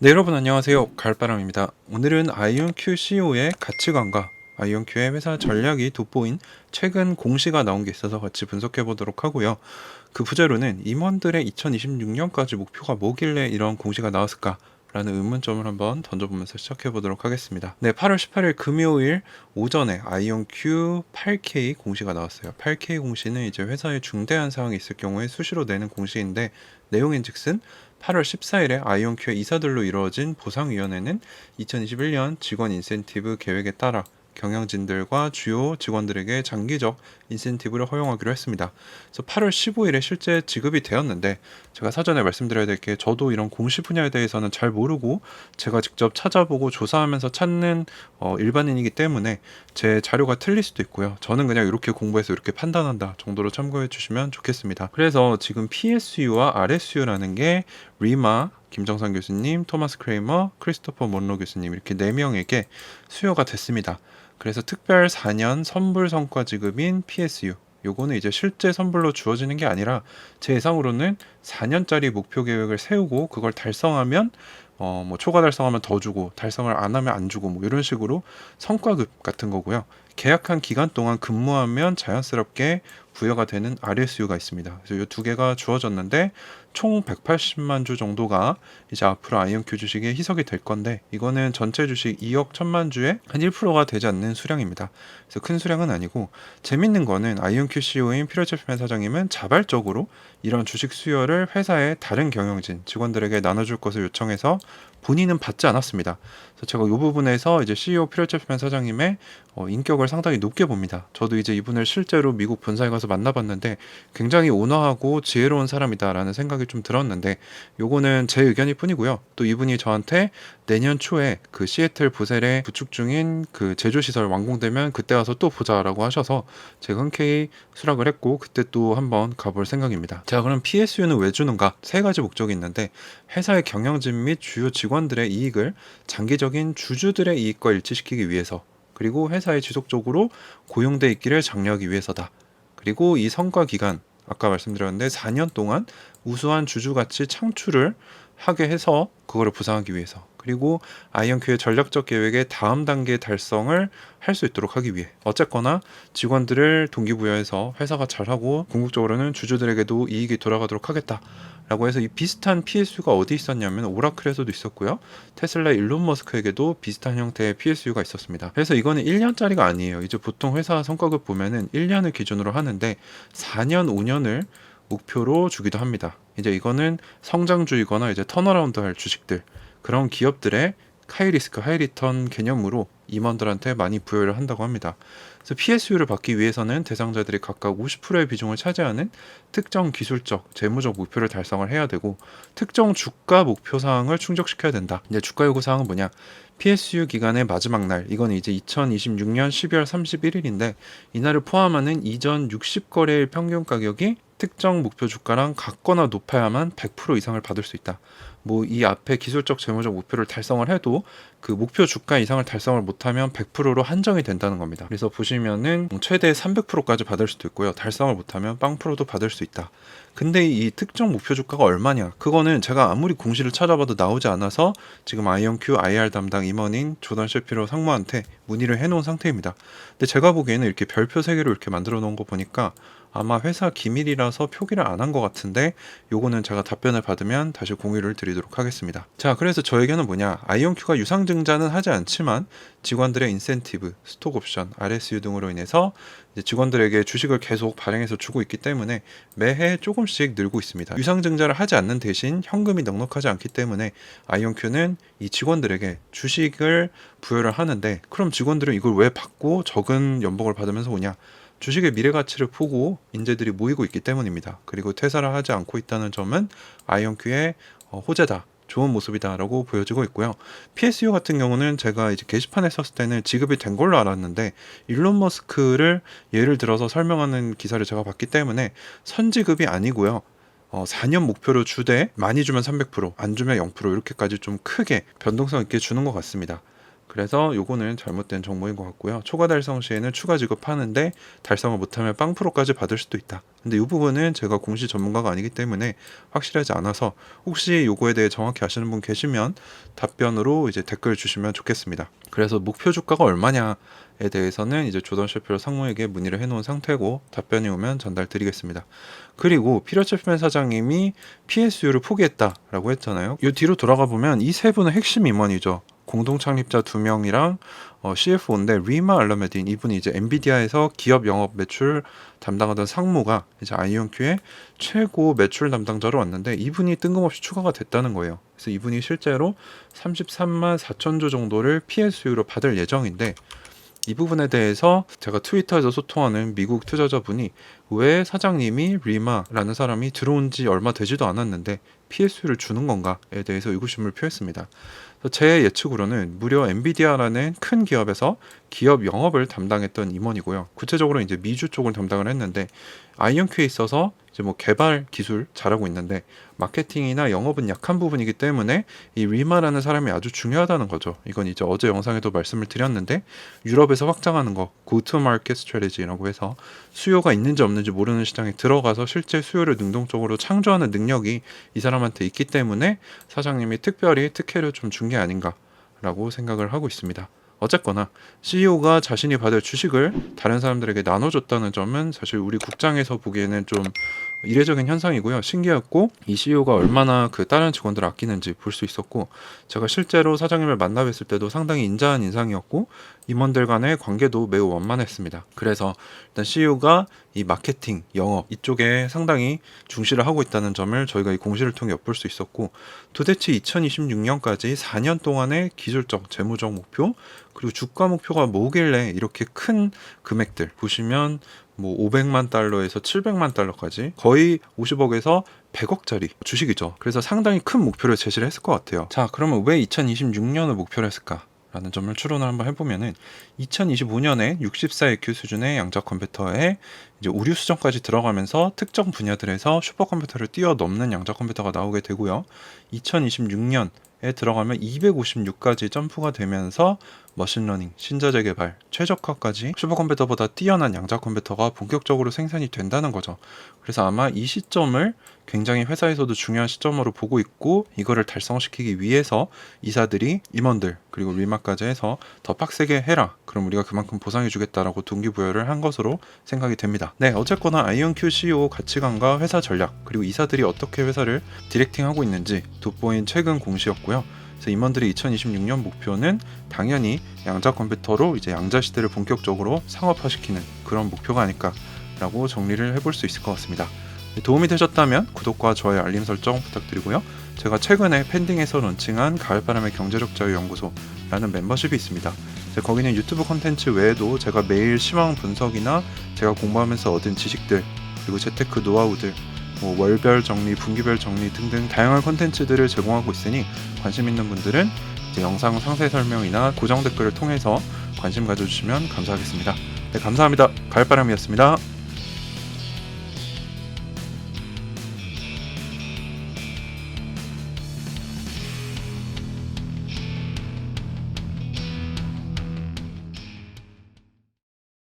네, 여러분 안녕하세요. 가을바람입니다. 오늘은 아이온큐 CEO의 가치관과 아이온큐의 회사 전략이 돋보인 최근 공시가 나온 게 있어서 같이 분석해 보도록 하고요. 그 부제로는 임원들의 2026년까지 목표가 뭐길래 이런 공시가 나왔을까? 라는 의문점을 한번 던져보면서 시작해 보도록 하겠습니다. 네, 8월 18일 금요일 오전에 아이온큐 8K 공시가 나왔어요. 8K 공시는 이제 회사에 중대한 사항이 있을 경우에 수시로 내는 공시인데, 내용인즉슨 8월 14일에 아이온큐의 이사들로 이루어진 보상위원회는 2021년 직원 인센티브 계획에 따라 경영진들과 주요 직원들에게 장기적 인센티브를 허용하기로 했습니다. 그래서 8월 15일에 실제 지급이 되었는데, 제가 사전에 말씀드려야 될 게, 저도 이런 공시 분야에 대해서는 잘 모르고 제가 직접 찾아보고 조사하면서 찾는 일반인이기 때문에 제 자료가 틀릴 수도 있고요. 저는 그냥 이렇게 공부해서 이렇게 판단한다 정도로 참고해 주시면 좋겠습니다. 그래서 지금 PSU와 RSU라는 게 리마, 김정상 교수님, 토마스 크레이머, 크리스토퍼 mon로 교수님, 이렇게 4명에게 수여가 됐습니다. 그래서 특별 4년 선불 성과 지급인 PSU, 요거는 이제 실제 선불로 주어지는 게 아니라 제 예상으로는 4년짜리 목표 계획을 세우고 그걸 달성하면 뭐 초과 달성하면 더 주고, 달성을 안 하면 안 주고, 뭐 이런 식으로 성과급 같은 거고요. 계약한 기간 동안 근무하면 자연스럽게 부여가 되는 RSU가 있습니다. 그래서 이 두 개가 주어졌는데 총 180만 주 정도가 이제 앞으로 아이온큐 주식에 희석이 될 건데, 이거는 전체 주식 2억 1천만 주의 한 1%가 되지 않는 수량입니다. 그래서 큰 수량은 아니고, 재밌는 거는 아이온큐 CEO인 피터 챕맨 사장님은 자발적으로 이런 주식 수여를 회사의 다른 경영진 직원들에게 나눠줄 것을 요청해서 본인은 받지 않았습니다. 그래서 제가 이 부분에서 이제 CEO 피터 챕맨 사장님의 인격을 상당히 높게 봅니다. 저도 이제 이분을 실제로 미국 본사에 가서 만나봤는데 굉장히 온화하고 지혜로운 사람이다라는 생각이 좀 들었는데, 요거는 제 의견일 뿐이고요. 또 이분이 저한테 내년 초에 그 시애틀 부셀에 구축 중인 그 제조시설 완공되면 그때 와서 또 보자라고 하셔서 제가 흔쾌히 수락을 했고, 그때 또 한번 가볼 생각입니다. 자, 그럼 PSU는 왜 주는가? 세 가지 목적이 있는데, 회사의 경영진 및 주요 직원들의 이익을 장기적인 주주들의 이익과 일치시키기 위해서, 그리고 회사에 지속적으로 고용돼 있기를 장려하기 위해서다. 그리고 이 성과 기간, 아까 말씀드렸는데 4년 동안 우수한 주주 가치 창출을 하게 해서 그거를 보상하기 위해서, 그리고 아이언큐의 전략적 계획의 다음 단계 달성을 할 수 있도록 하기 위해, 어쨌거나 직원들을 동기부여해서 회사가 잘하고 궁극적으로는 주주들에게도 이익이 돌아가도록 하겠다 라고 해서, 이 비슷한 PSU가 어디 있었냐면 오라클에서도 있었고요, 테슬라 일론 머스크에게도 비슷한 형태의 PSU가 있었습니다. 그래서 이거는 1년짜리가 아니에요. 이제 보통 회사 성과급 보면은 1년을 기준으로 하는데 4년, 5년을 목표로 주기도 합니다. 이제 이거는 성장주이거나 이제 턴어라운드 할 주식들, 그런 기업들의 하이 리스크 하이 리턴 개념으로 임원들한테 많이 부여를 한다고 합니다. 그래서 PSU를 받기 위해서는 대상자들이 각각 50%의 비중을 차지하는 특정 기술적, 재무적 목표를 달성을 해야 되고, 특정 주가 목표 사항을 충족시켜야 된다. 이제 주가 요구 사항은 뭐냐? PSU 기간의 마지막 날, 이건 이제 2026년 12월 31일인데 이날을 포함하는 이전 60거래일 평균 가격이 특정 목표 주가랑 같거나 높아야만 100% 이상을 받을 수 있다. 뭐 이 앞에 기술적 재무적 목표를 달성을 해도 그 목표 주가 이상을 달성을 못하면 100%로 한정이 된다는 겁니다. 그래서 보시면은 최대 300%까지 받을 수도 있고요, 달성을 못하면 0%도 받을 수 있다. 근데 이 특정 목표 주가가 얼마냐, 그거는 제가 아무리 공시를 찾아봐도 나오지 않아서 지금 아이온큐 IR 담당 임원인 조던 셰피로 상무한테 문의를 해놓은 상태입니다. 근데 제가 보기에는 이렇게 별표 3개로 이렇게 만들어 놓은 거 보니까 아마 회사 기밀이라서 표기를 안 한 것 같은데, 요거는 제가 답변을 받으면 다시 공유를 드리도록 하겠습니다. 자, 그래서 저에게는 뭐냐, 아이온큐가 유상증자는 하지 않지만 직원들의 인센티브, 스톡옵션, RSU 등으로 인해서 이제 직원들에게 주식을 계속 발행해서 주고 있기 때문에 매해 조금씩 늘고 있습니다. 유상증자를 하지 않는 대신 현금이 넉넉하지 않기 때문에 아이온큐는 이 직원들에게 주식을 부여를 하는데, 그럼 직원들은 이걸 왜 받고 적은 연봉을 받으면서 오냐? 주식의 미래 가치를 보고 인재들이 모이고 있기 때문입니다. 그리고 퇴사를 하지 않고 있다는 점은 아이온큐의 호재다, 좋은 모습이다라고 보여지고 있고요. PSU 같은 경우는 제가 이제 게시판에 썼을 때는 지급이 된 걸로 알았는데, 일론 머스크를 예를 들어서 설명하는 기사를 제가 봤기 때문에 선지급이 아니고요. 4년 목표로 주되 많이 주면 300%, 안 주면 0% 이렇게까지 좀 크게 변동성 있게 주는 것 같습니다. 그래서 요거는 잘못된 정보인 것 같고요. 초과 달성 시에는 추가 지급하는데 달성을 못하면 빵 프로까지 받을 수도 있다. 근데 이 부분은 제가 공시 전문가가 아니기 때문에 확실하지 않아서 혹시 요거에 대해 정확히 아시는 분 계시면 답변으로 이제 댓글 주시면 좋겠습니다. 그래서 목표 주가가 얼마냐에 대해서는 이제 조던 셰필 상무에게 문의를 해놓은 상태고 답변이 오면 전달 드리겠습니다. 그리고 피터 챕맨 사장님이 PSU를 포기했다라고 했잖아요. 이 뒤로 돌아가 보면 이 세 분은 핵심 임원이죠. 공동 창립자 2명이랑 CFO인데 리마 알라메딘, 이분이 이제 엔비디아에서 기업 영업 매출 담당하던 상무가 이제 아이온큐의 최고 매출 담당자로 왔는데 이분이 뜬금없이 추가가 됐다는 거예요. 그래서 이분이 실제로 33만 4천 주 정도를 PSU로 받을 예정인데, 이 부분에 대해서 제가 트위터에서 소통하는 미국 투자자분이 왜 사장님이 리마라는 사람이 들어온 지 얼마 되지도 않았는데 PSU를 주는 건가에 대해서 의구심을 표했습니다. 제 예측으로는 무려 엔비디아라는 큰 기업에서 기업 영업을 담당했던 임원이고요. 구체적으로 이제 미주 쪽을 담당을 했는데 아이온큐에 있어서 이제 뭐 개발 기술 잘하고 있는데 마케팅이나 영업은 약한 부분이기 때문에 이 리마라는 사람이 아주 중요하다는 거죠. 이건 이제 어제 영상에도 말씀을 드렸는데 유럽에서 확장하는 거 go-to-market strategy라고 해서 수요가 있는지 없는지 모르는 시장에 들어가서 실제 수요를 능동적으로 창조하는 능력이 이 사람한테 있기 때문에 사장님이 특별히 특혜를 좀 준 게 아닌가라고 생각을 하고 있습니다. 어쨌거나 CEO가 자신이 받을 주식을 다른 사람들에게 나눠줬다는 점은 사실 우리 국장에서 보기에는 좀 이례적인 현상이고요. 신기했고 이 CEO가 얼마나 그 다른 직원들을 아끼는지 볼 수 있었고, 제가 실제로 사장님을 만나 뵀을 때도 상당히 인자한 인상이었고 임원들 간의 관계도 매우 원만했습니다. 그래서 일단 CEO가 이 마케팅, 영업 이쪽에 상당히 중시를 하고 있다는 점을 저희가 이 공시를 통해 엿볼 수 있었고, 도대체 2026년까지 4년 동안의 기술적, 재무적 목표 그리고 주가 목표가 뭐길래 이렇게 큰 금액들 보시면 뭐 500만 달러에서 700만 달러까지 거의 50억에서 100억짜리 주식이죠. 그래서 상당히 큰 목표를 제시를 했을 것 같아요. 자, 그러면 왜 2026년을 목표로 했을까? 라는 점을 추론을 한번 해보면은 2025년에 64EQ 수준의 양자 컴퓨터에 이제 우류 수정까지 들어가면서 특정 분야들에서 슈퍼컴퓨터를 뛰어넘는 양자 컴퓨터가 나오게 되고요. 2026년에 들어가면 256까지 점프가 되면서 머신러닝, 신자재 개발, 최적화까지 슈퍼컴퓨터보다 뛰어난 양자 컴퓨터가 본격적으로 생산이 된다는 거죠. 그래서 아마 이 시점을 굉장히 회사에서도 중요한 시점으로 보고 있고, 이거를 달성시키기 위해서 이사들이 임원들 그리고 리마까지 해서 더 빡세게 해라, 그럼 우리가 그만큼 보상해주겠다라고 동기부여를 한 것으로 생각이 됩니다. 네, 어쨌거나 아이온큐 CEO 가치관과 회사 전략 그리고 이사들이 어떻게 회사를 디렉팅하고 있는지 돋보인 최근 공시였고요. 그래서 임원들의 2026년 목표는 당연히 양자 컴퓨터로 이제 양자 시대를 본격적으로 상업화시키는 그런 목표가 아닐까라고 정리를 해볼 수 있을 것 같습니다. 도움이 되셨다면 구독과 좋아요, 알림 설정 부탁드리고요. 제가 최근에 펜딩에서 런칭한 가을바람의 경제력 자유 연구소라는 멤버십이 있습니다. 거기는 유튜브 콘텐츠 외에도 제가 매일 시황 분석이나 제가 공부하면서 얻은 지식들 그리고 재테크 노하우들, 뭐 월별 정리, 분기별 정리 등등 다양한 콘텐츠들을 제공하고 있으니 관심 있는 분들은 이제 영상 상세 설명이나 고정 댓글을 통해서 관심 가져주시면 감사하겠습니다. 네, 감사합니다. 가을바람이었습니다.